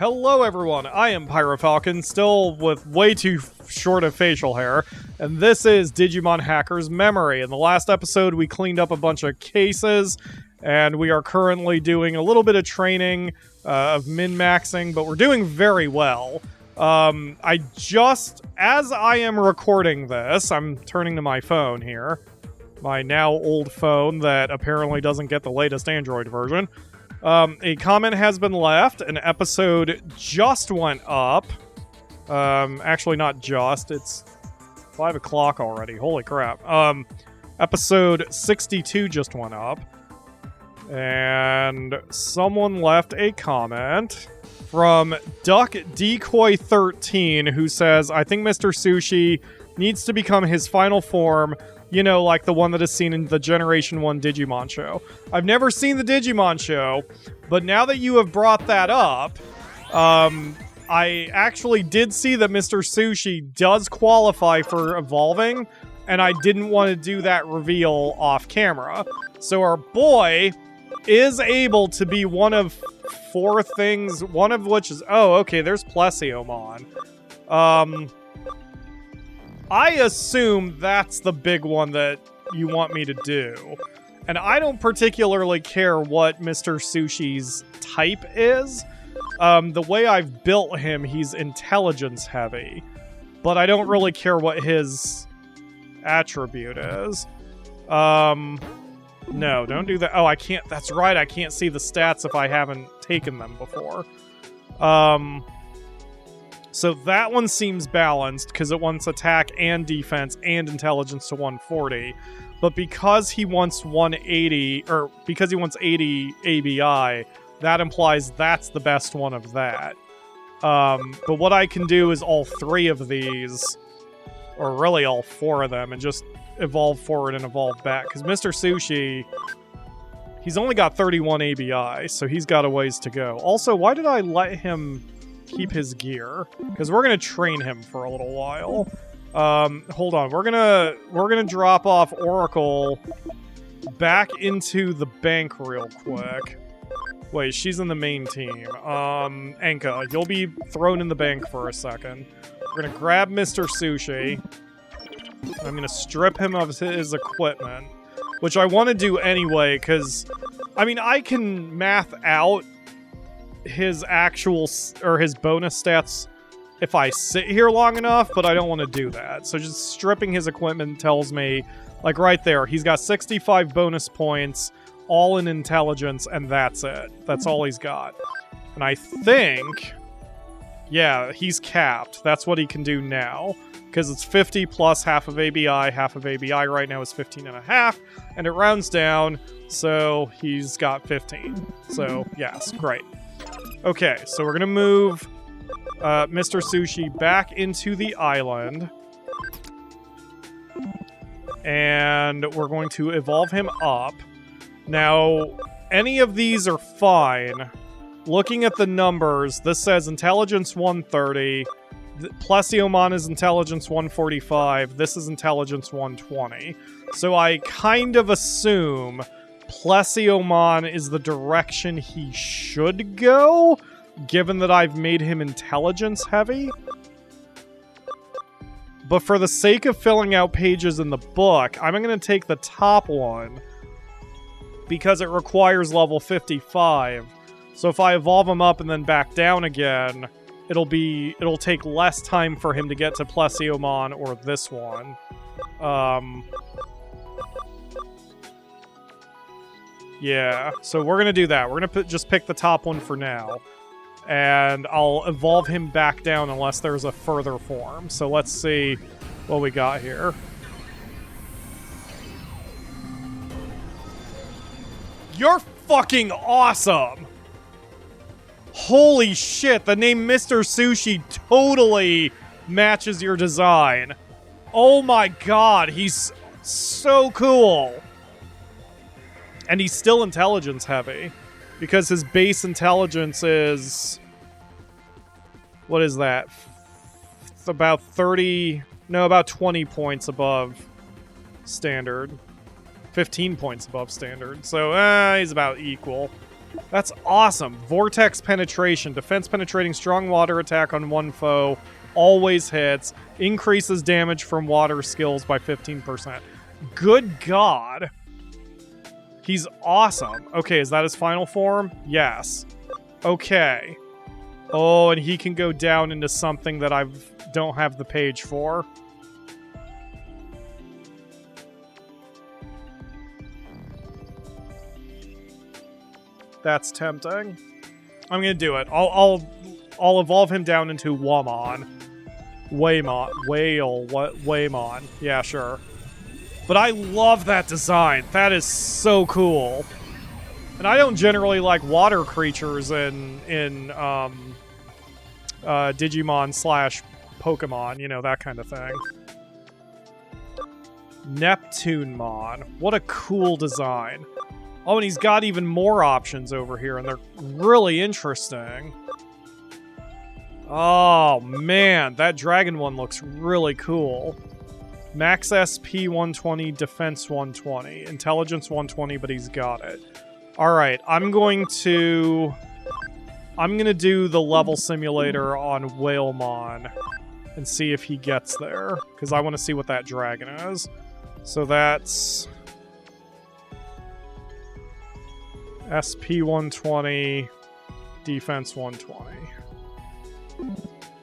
Hello everyone, I am PyroFalkon, still with way too short of facial hair, and this is Digimon Hacker's Memory. In the last episode, we cleaned up a bunch of cases, and we are currently doing a little bit of training of min-maxing, but we're doing very well. As I am recording this, I'm turning to my phone here, my now old phone that apparently doesn't get the latest Android version. A comment has been left. An episode just went up. Actually, not just. It's 5 o'clock already. Holy crap. Episode 62 just went up. And someone left a comment from Duck Decoy 13 who says, I think Mr. Sushi needs to become his final form. You know, like the one that is seen in the Generation 1 Digimon show. I've never seen the Digimon show, but now that you have brought that up, I actually did see that Mr. Sushi does qualify for evolving, and I didn't want to do that reveal off camera. So our boy is able to be one of 4 things, one of which is... Oh, okay, there's Plesiomon. I assume that's the big one that you want me to do. And I don't particularly care what Mr. Sushi's type is. The way I've built him, he's intelligence heavy. But I don't really care what his attribute is. No, don't do that. Oh, I can't. That's right, I can't see the stats if I haven't taken them before. So that one seems balanced because it wants attack and defense and intelligence to 140. But because he wants 180, or because he wants 80 ABI, that implies that's the best one of that. But what I can do is all 3 of these, or really all 4 of them, and just evolve forward and evolve back. Because Mr. Sushi, he's only got 31 ABI, so he's got a ways to go. Also, why did I let him keep his gear? Because we're gonna train him for a little while. Hold on, we're gonna drop off Oracle back into the bank real quick. Wait, she's in the main team. Anka, you'll be thrown in the bank for a second. We're gonna grab Mr. Sushi. I'm gonna strip him of his equipment, which I want to do anyway, because I mean, I can math out his actual, or his bonus stats if I sit here long enough, but I don't want to do that. So just stripping his equipment tells me, like right there, he's got 65 bonus points, all in intelligence, and that's it. That's all he's got. And I think, yeah, he's capped. That's what he can do now, because it's 50 plus half of ABI. Half of ABI right now is 15 and a half, and it rounds down, so he's got 15. So, yes, great. Okay, so we're gonna move Mr. Sushi back into the island. And we're going to evolve him up. Now, any of these are fine. Looking at the numbers, this says Intelligence 130. Plesiomon is Intelligence 145. This is Intelligence 120. So I kind of assume Plesiomon is the direction he should go, given that I've made him intelligence heavy. But for the sake of filling out pages in the book, I'm going to take the top one because it requires level 55. So if I evolve him up and then back down again, it'll take less time for him to get to Plesiomon or this one. Yeah, so we're going to do that. We're going to just pick the top one for now. And I'll evolve him back down unless there's a further form. So let's see what we got here. You're fucking awesome! Holy shit, the name Mr. Sushi totally matches your design. Oh my god, he's so cool! And he's still intelligence heavy, because his base intelligence is... What is that? It's about 30... No, about 20 points above standard. 15 points above standard. So, he's about equal. That's awesome. Vortex penetration. Defense penetrating strong water attack on one foe. Always hits. Increases damage from water skills by 15%. Good God. He's awesome. Okay, is that his final form? Yes. Okay. Oh, and he can go down into something that I don't have the page for. That's tempting. I'm gonna do it. I'll evolve him down into Wamon. Waymon. Yeah, sure. But I love that design. That is so cool. And I don't generally like water creatures in Digimon / Pokemon, you know, that kind of thing. Neptunemon. What a cool design. Oh, and he's got even more options over here, and they're really interesting. Oh, man, that dragon one looks really cool. Max SP 120, Defense 120, Intelligence 120, but he's got it. Alright, I'm gonna do the level simulator on Whalemon and see if he gets there, because I want to see what that dragon is. So that's SP 120, Defense 120.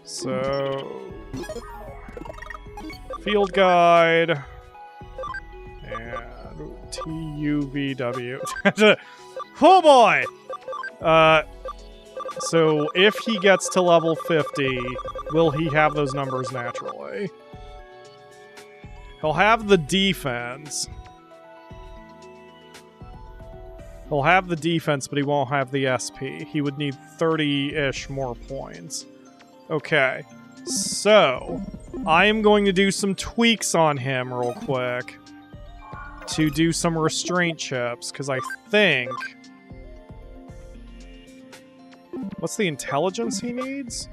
So Field Guide and TUVW. Oh boy! So if he gets to level 50, will he have those numbers naturally? He'll have the defense. He'll have the defense, but he won't have the SP. He would need 30-ish more points. Okay. So, I am going to do some tweaks on him real quick to do some restraint chips, because I think... What's the intelligence he needs?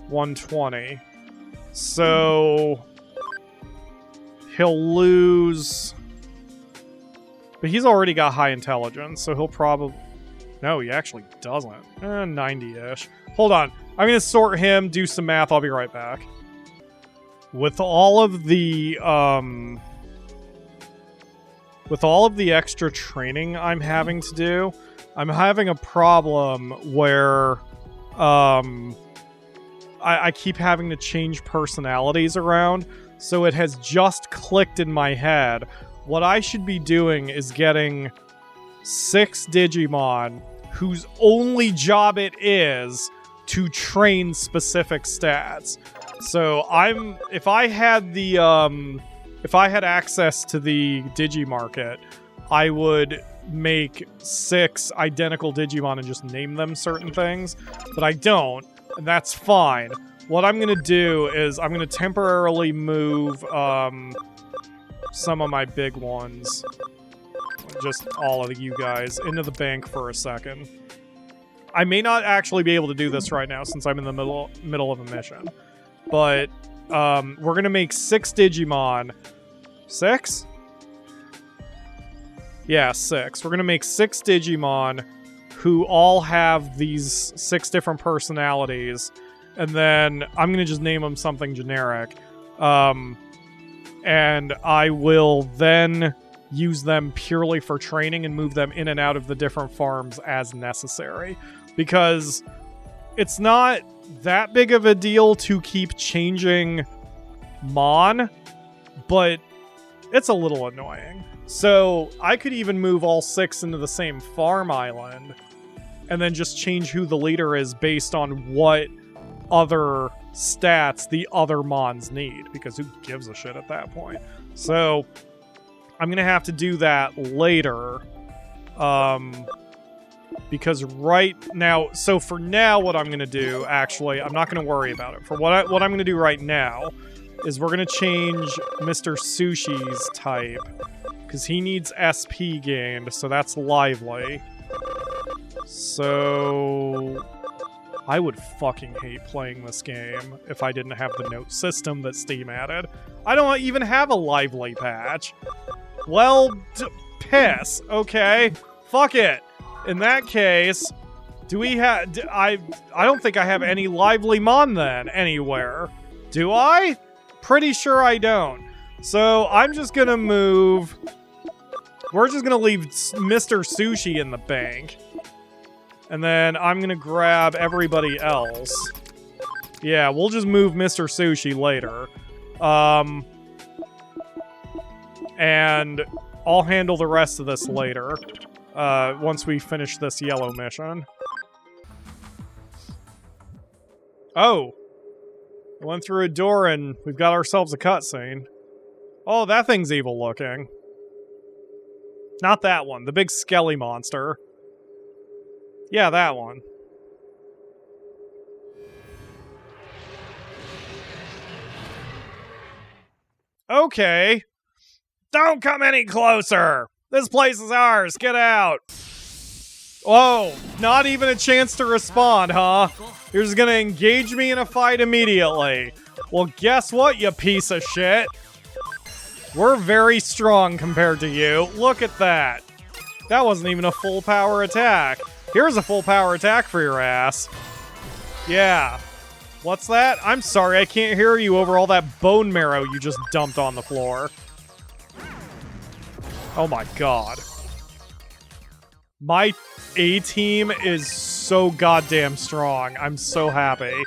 120. So... He'll lose... But he's already got high intelligence, so he'll probably... No, he actually doesn't. 90-ish. Hold on. I'm going to sort him, do some math. I'll be right back. With all of the extra training I'm having to do, I'm having a problem where I keep having to change personalities around, so it has just clicked in my head. What I should be doing is getting 6 Digimon whose only job it is to train specific stats. So if I had access to the Digimarket, I would make 6 identical Digimon and just name them certain things, but I don't, and that's fine. What I'm gonna do is I'm gonna temporarily move some of my big ones, just all of you guys, into the bank for a second. I may not actually be able to do this right now since I'm in the middle of a mission, but we're gonna make 6 Digimon. 6? Yeah, 6. We're gonna make 6 Digimon who all have these 6 different personalities, and then I'm gonna just name them something generic. And I will then use them purely for training and move them in and out of the different farms as necessary. Because it's not that big of a deal to keep changing Mon, but it's a little annoying. So I could even move all 6 into the same farm island and then just change who the leader is based on what other stats the other Mons need, because who gives a shit at that point? So I'm gonna have to do that later, because right now, so for now, what I'm gonna do, actually, I'm not gonna worry about it. For what I'm gonna do right now is we're gonna change Mr. Sushi's type, because he needs SP gained, so that's lively. So I would fucking hate playing this game if I didn't have the note system that Steam added. I don't even have a lively patch. Well, piss. Okay, fuck it. In that case, do we have... I don't think I have any Livelymon then anywhere. Do I? Pretty sure I don't. So I'm just gonna move... We're just gonna leave Mr. Sushi in the bank. And then I'm gonna grab everybody else. Yeah, we'll just move Mr. Sushi later. And I'll handle the rest of this later. Once we finish this yellow mission. Oh! We went through a door and we've got ourselves a cutscene. Oh, that thing's evil looking. Not that one, the big skelly monster. Yeah, that one. Okay. Don't come any closer! This place is ours, get out! Whoa, not even a chance to respond, huh? You're just gonna engage me in a fight immediately. Well, guess what, you piece of shit? We're very strong compared to you. Look at that. That wasn't even a full power attack. Here's a full power attack for your ass. Yeah. What's that? I'm sorry, I can't hear you over all that bone marrow you just dumped on the floor. Oh my god. My A-team is so goddamn strong. I'm so happy.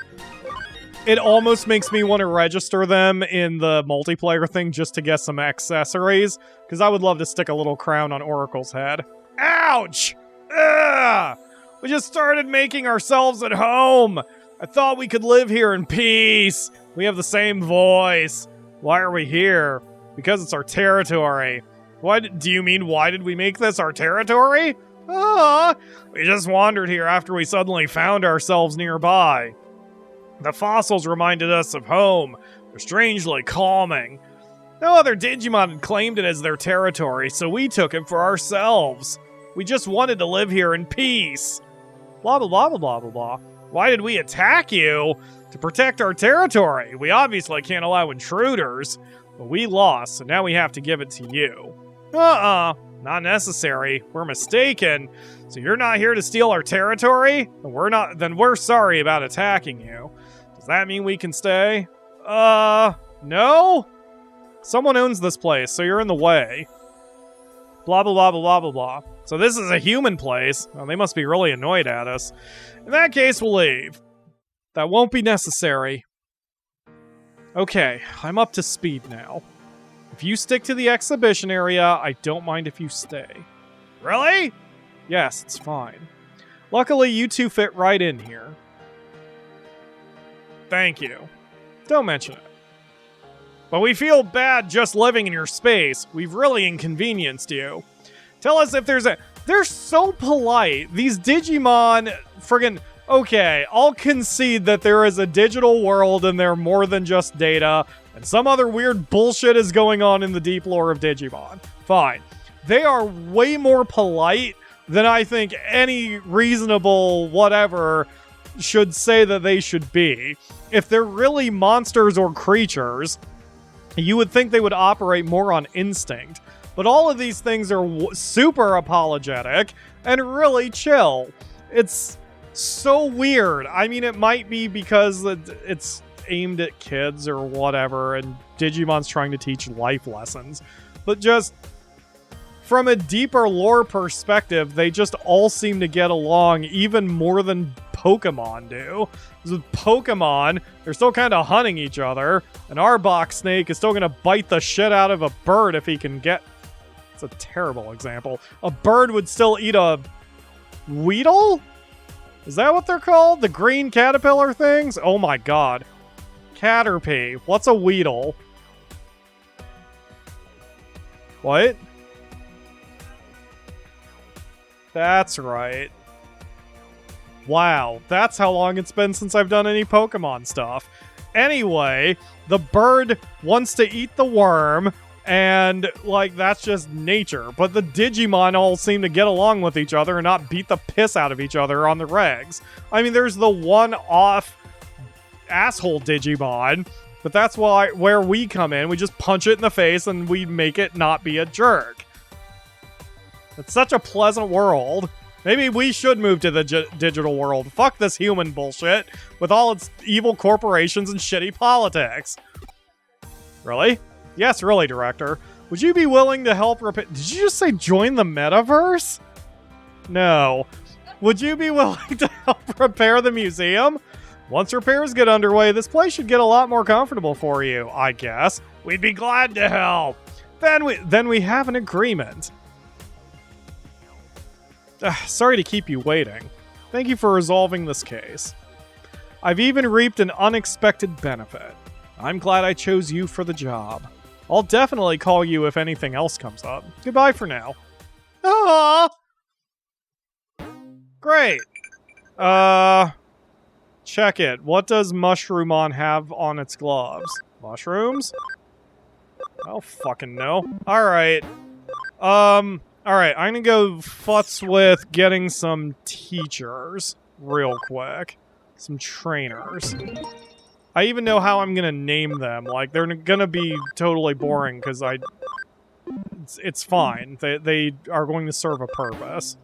It almost makes me want to register them in the multiplayer thing just to get some accessories, because I would love to stick a little crown on Oracle's head. Ouch! Ugh! We just started making ourselves at home! I thought we could live here in peace! We have the same voice. Why are we here? Because it's our territory. What do you mean, why did we make this our territory? We just wandered here after we suddenly found ourselves nearby. The fossils reminded us of home. They're strangely calming. No other Digimon had claimed it as their territory, so we took it for ourselves. We just wanted to live here in peace. Blah, blah, blah, blah, blah, blah, blah. Why did we attack you? To protect our territory. We obviously can't allow intruders. But we lost, so now we have to give it to you. Not necessary. We're mistaken. So you're not here to steal our territory? Then we're sorry about attacking you. Does that mean we can stay? No? Someone owns this place, so you're in the way. Blah, blah, blah, blah, blah, blah, blah. So this is a human place. Well, they must be really annoyed at us. In that case, we'll leave. That won't be necessary. Okay, I'm up to speed now. If you stick to the exhibition area, I don't mind if you stay. Really? Yes, it's fine. Luckily, you two fit right in here. Thank you. Don't mention it. But we feel bad just living in your space. We've really inconvenienced you. Tell us if there's a... They're so polite. These Digimon friggin'... Okay, I'll concede that there is a digital world and they're more than just data, and some other weird bullshit is going on in the deep lore of Digimon. Fine. They are way more polite than I think any reasonable whatever should say that they should be. If they're really monsters or creatures, you would think they would operate more on instinct. But all of these things are super apologetic and really chill. It's so weird. I mean, it might be because it's aimed at kids or whatever, and Digimon's trying to teach life lessons. But just from a deeper lore perspective, they just all seem to get along even more than Pokemon do. Because with Pokemon, they're still kind of hunting each other, and our box snake is still going to bite the shit out of a bird if he can get... It's a terrible example. A bird would still eat a Weedle? Is that what they're called? The green caterpillar things? Oh my god. Caterpie. What's a Weedle? What? That's right. Wow, that's how long it's been since I've done any Pokemon stuff. Anyway, the bird wants to eat the worm, and, like, that's just nature. But the Digimon all seem to get along with each other and not beat the piss out of each other on the regs. I mean, there's the one-off asshole Digimon, but that's where we come in. We just punch it in the face and we make it not be a jerk. It's such a pleasant world. Maybe we should move to the digital world. Fuck this human bullshit with all its evil corporations and shitty politics. Really? Yes, really, Director. Would you be willing to help repair... Did you just say join the metaverse? No. Would you be willing to help repair the museum? Once repairs get underway, this place should get a lot more comfortable for you, I guess. We'd be glad to help. Then we have an agreement. Sorry to keep you waiting. Thank you for resolving this case. I've even reaped an unexpected benefit. I'm glad I chose you for the job. I'll definitely call you if anything else comes up. Goodbye for now. Ah! Great. Check it. What does Mushroomon have on its gloves? Mushrooms? I don't fucking know. Alright. Alright, I'm gonna go futz with getting some teachers real quick. Some trainers. I even know how I'm gonna name them. Like, they're gonna be totally boring, because it's fine. They are going to serve a purpose.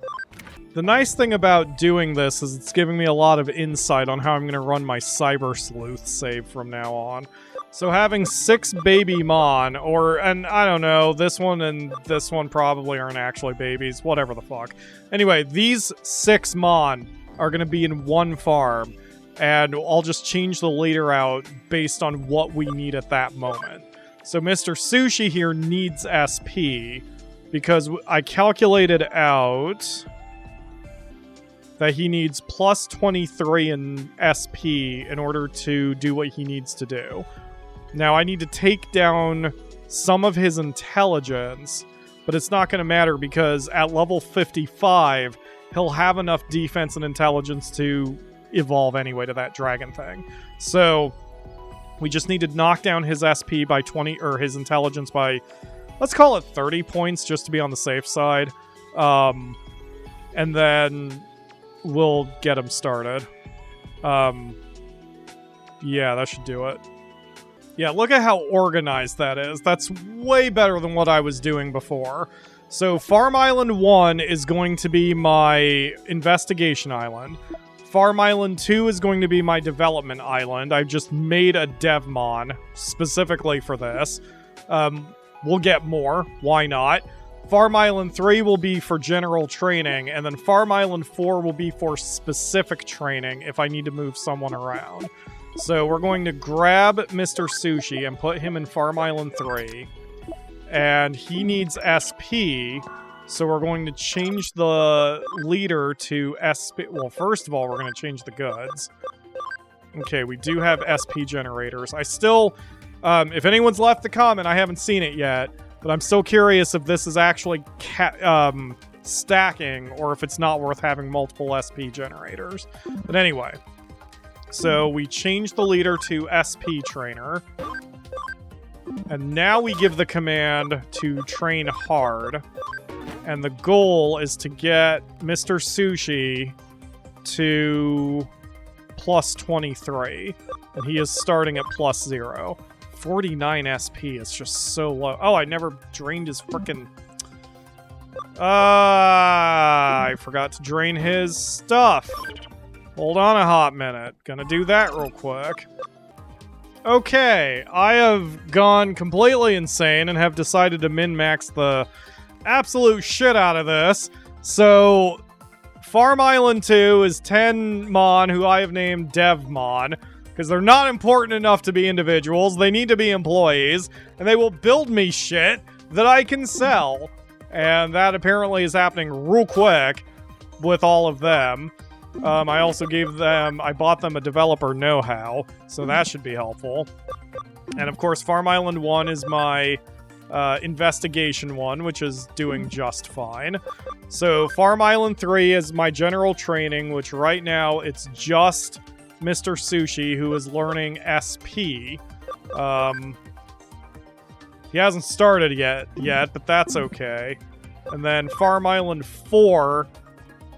The nice thing about doing this is it's giving me a lot of insight on how I'm gonna run my Cyber Sleuth save from now on. So having 6 baby Mon, and I don't know, this one and this one probably aren't actually babies, whatever the fuck. Anyway, these 6 Mon are gonna be in one farm, and I'll just change the leader out based on what we need at that moment. So Mr. Sushi here needs SP, because I calculated out that he needs plus 23 in SP in order to do what he needs to do. Now, I need to take down some of his intelligence, but it's not going to matter because at level 55, he'll have enough defense and intelligence to evolve anyway to that dragon thing. So, we just need to knock down his SP by 20, or his intelligence by, let's call it 30 points just to be on the safe side. And then we'll get him started. Yeah, that should do it. Yeah, look at how organized that is. That's way better than what I was doing before. So Farm Island 1 is going to be my investigation island. Farm Island 2 is going to be my development island. I've just made a Devmon specifically for this. We'll get more. Why not? Farm Island 3 will be for general training, and then Farm Island 4 will be for specific training if I need to move someone around. So we're going to grab Mr. Sushi and put him in Farm Island 3. And he needs SP, so we're going to change the leader to SP. Well, first of all, we're going to change the goods. Okay, we do have SP generators. I still, if anyone's left the comment, I haven't seen it yet, but I'm still curious if this is actually stacking or if it's not worth having multiple SP generators. But anyway. So we change the leader to SP trainer. And now we give the command to train hard. And the goal is to get Mr. Sushi to plus 23. And he is starting at plus 0. 49 SP is just so low. Oh, I never drained his frickin'... I forgot to drain his stuff. Hold on a hot minute. Gonna do that real quick. Okay, I have gone completely insane and have decided to min-max the absolute shit out of this. So, Farm Island 2 is 10 Mon who I have named Devmon, because they're not important enough to be individuals. They need to be employees, and they will build me shit that I can sell. And that apparently is happening real quick with all of them. I also I bought them a developer know-how, so that should be helpful. And of course, Farm Island 1 is my investigation one, which is doing just fine. So Farm Island 3 is my general training, which right now it's just Mr. Sushi who is learning SP. He hasn't started yet, but that's okay. And then Farm Island 4...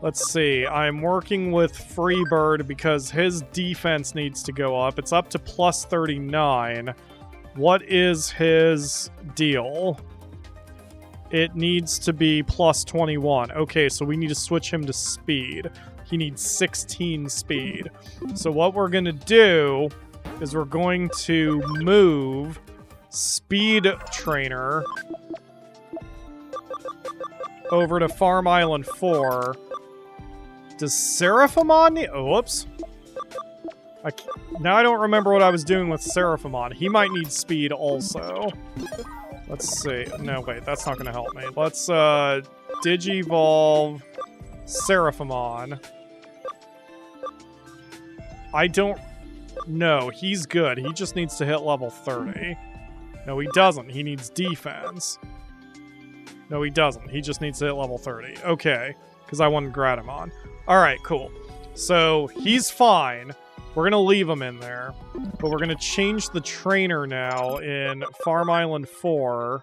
Let's see, I'm working with Freebird because his defense needs to go up. It's up to plus 39. What is his deal? it needs to be plus 21. Okay, so we need to switch him to speed. He needs 16 speed. So what we're going to do is we're going to move Speed Trainer over to Farm Island 4. Does Seraphimon need... Oh, whoops. Now I don't remember what I was doing with Seraphimon. He might need speed also. Let's see. No, wait, that's not going to help me. Let's Digivolve Seraphimon. I don't... No, he's good. He just needs to hit level 30. No, he doesn't. He needs defense. No, he doesn't. He just needs to hit level 30. Okay, because I wanted Gratimon. Alright, cool. So, he's fine. We're going to leave him in there. But we're going to change the trainer now in Farm Island 4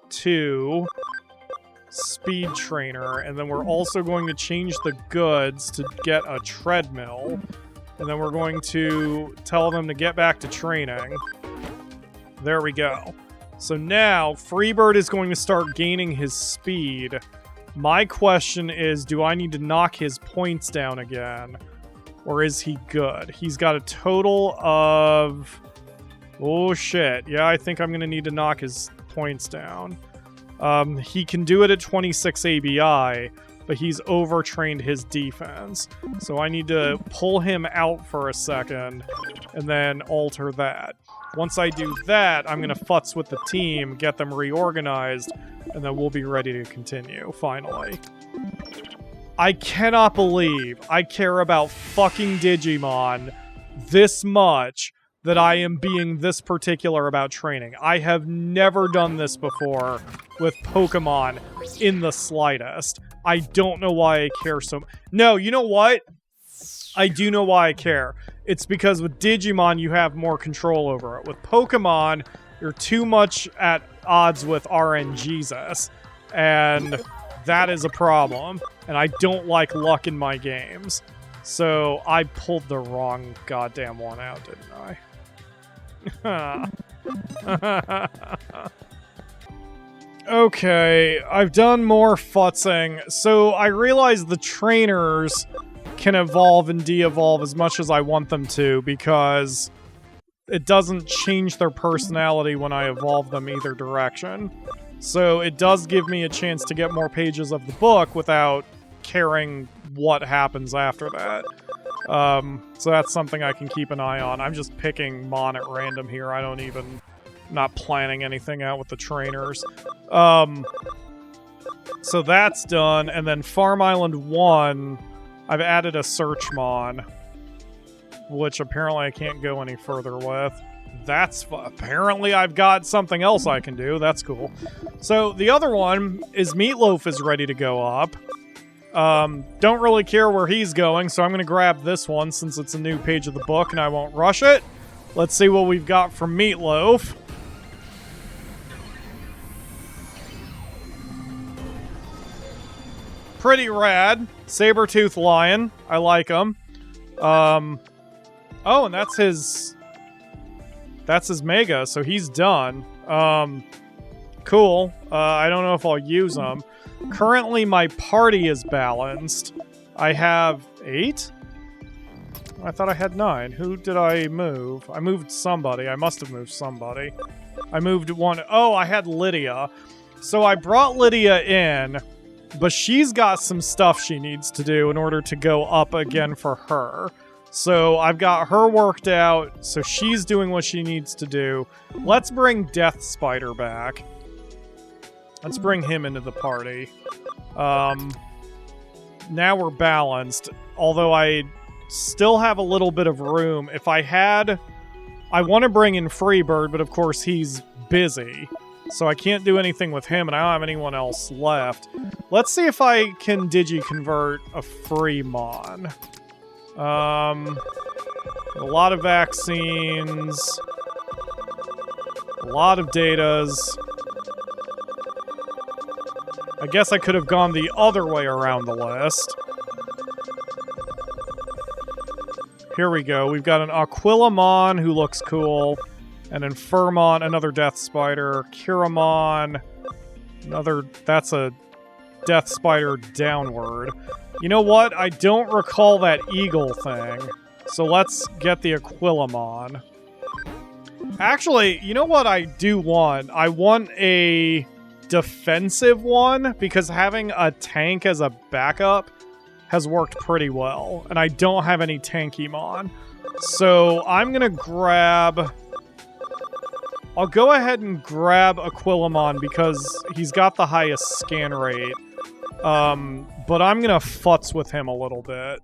to Speed Trainer. And then we're also going to change the goods to get a treadmill. And then we're going to tell them to get back to training. There we go. So now, Freebird is going to start gaining his speed. My question is, do I need to knock his points down again? Or is he good? He's got a total of... Oh, shit. Yeah, I think I'm going to need to knock his points down. He can do it at 26 ABI, but he's overtrained his defense. So I need to pull him out for a second and then alter that. Once I do that, I'm going to futz with the team, get them reorganized, and then we'll be ready to continue, finally. I cannot believe I care about fucking Digimon this much that I am being this particular about training. I have never done this before with Pokemon in the slightest. I don't know why I care so much. No, you know what? I do know why I care. It's because with Digimon, you have more control over it. With Pokemon, you're too much at odds with RNGesus. And that is a problem. And I don't like luck in my games. So I pulled the wrong goddamn one out, didn't I? Okay, I've done more futzing. So I realize the trainers can evolve and de-evolve as much as I want them to, because it doesn't change their personality when I evolve them either direction. So it does give me a chance to get more pages of the book without caring what happens after that. So that's something I can keep an eye on. I'm just picking Mon at random here. I don't even... not planning anything out with the trainers. So that's done, and then Farm Island 1, I've added a Searchmon, which apparently I can't go any further with. Apparently I've got something else I can do. That's cool. So the other one is Meatloaf is ready to go up. Don't really care where he's going, so I'm going to grab this one since it's a new page of the book and I won't rush it. Let's see what we've got from Meatloaf. Pretty rad. Saber-tooth lion. I like him. Oh, and that's his mega, so he's done. Cool. I don't know if I'll use him. Currently, my party is balanced. I have 8? I thought I had 9. Who did I move? I moved somebody. I must have moved somebody. I moved one. Oh, I had Lydia. So I brought Lydia in, but she's got some stuff she needs to do in order to go up again for her. So I've got her worked out, so she's doing what she needs to do. Let's bring Death Spider back. Let's bring him into the party. Now we're balanced, although I still have a little bit of room. If I had... I want to bring in Freebird, but of course he's busy. So I can't do anything with him, and I don't have anyone else left. Let's see if I can digi-convert a Freemon. A lot of vaccines. A lot of datas. I guess I could have gone the other way around the list. Here we go. We've got an Aquilamon who looks cool. An Infirmon, another Death Spider. Kiramon. That's a Death Spider downward. You know what? I don't recall that eagle thing. So let's get the Aquilamon. Actually, you know what I do want? I want a defensive one, because having a tank as a backup has worked pretty well. And I don't have any Tankymon. So I'm going to grab... I'll go ahead and grab Aquilamon because he's got the highest scan rate. But I'm going to futz with him a little bit.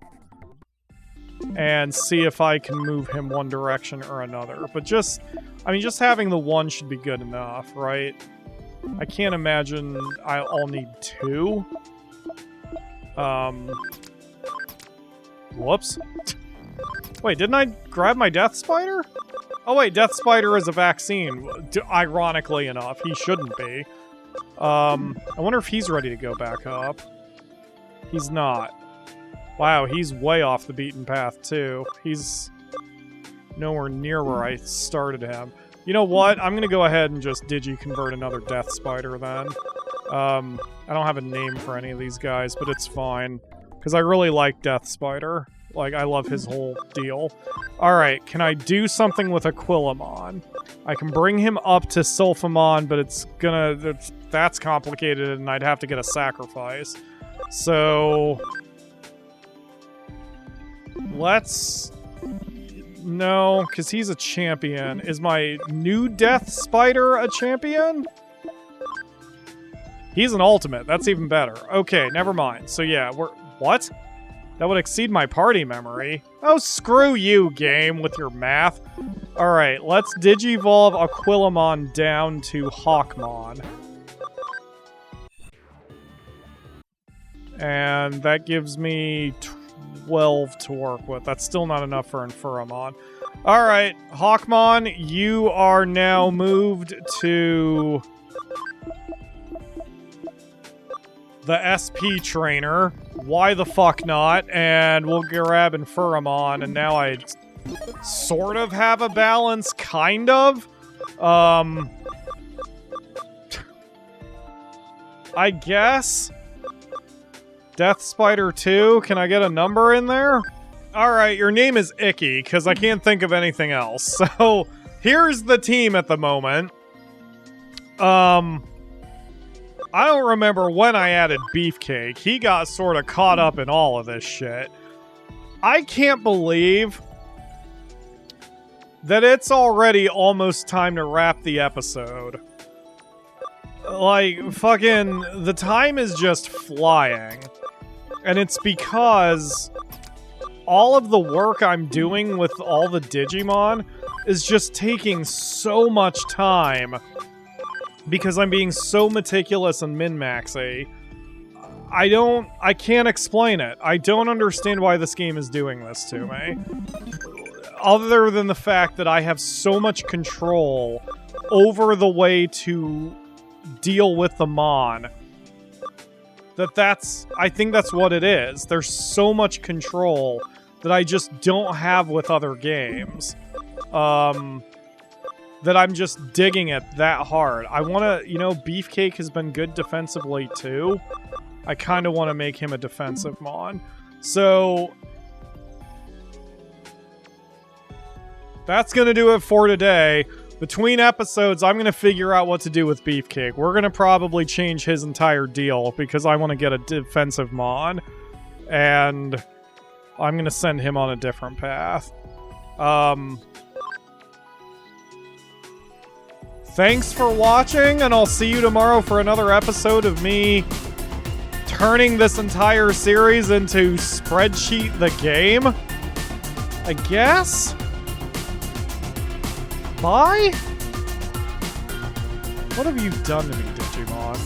And see if I can move him one direction or another. But just having the one should be good enough, right? I can't imagine I'll need two. Whoops. Wait, didn't I grab my Death Spider? Oh wait, Death Spider is a vaccine. Ironically enough, he shouldn't be. I wonder if he's ready to go back up. He's not. Wow, he's way off the beaten path too. He's nowhere near where I started him. You know what? I'm gonna go ahead and just digi-convert another Death Spider then. I don't have a name for any of these guys, but it's fine. Because I really like Death Spider. Like, I love his whole deal. Alright, can I do something with Aquilamon? I can bring him up to Sulfamon, but that's complicated and I'd have to get a sacrifice. So... let's... no, because he's a champion. Is my new Death Spider a champion? He's an ultimate. That's even better. Okay, never mind. So yeah, what? That would exceed my party memory. Oh, screw you, game, with your math. Alright, let's Digivolve Aquilamon down to Hawkmon. And that gives me 12 to work with. That's still not enough for Infuramon. Alright, Hawkmon, you are now moved to the SP trainer. Why the fuck not? And we'll grab Infuramon, and now I sort of have a balance, kind of. I guess. Death Spider 2, can I get a number in there? Alright, your name is Icky, because I can't think of anything else. So, here's the team at the moment. I don't remember when I added Beefcake. He got sort of caught up in all of this shit. I can't believe that it's already almost time to wrap the episode. Like, fucking, the time is just flying. And it's because all of the work I'm doing with all the Digimon is just taking so much time because I'm being so meticulous and min-maxy. I can't explain it. I don't understand why this game is doing this to me. Other than the fact that I have so much control over the way to deal with the Mon. I think that's what it is. There's so much control that I just don't have with other games. That I'm just digging it that hard. I want to, Beefcake has been good defensively too. I kind of want to make him a defensive Mon. So that's going to do it for today. Between episodes, I'm going to figure out what to do with Beefcake. We're going to probably change his entire deal because I want to get a defensive Mon. And I'm going to send him on a different path. Thanks for watching, and I'll see you tomorrow for another episode of me turning this entire series into Spreadsheet the Game. I guess? Bye? What have you done to me, Digimon?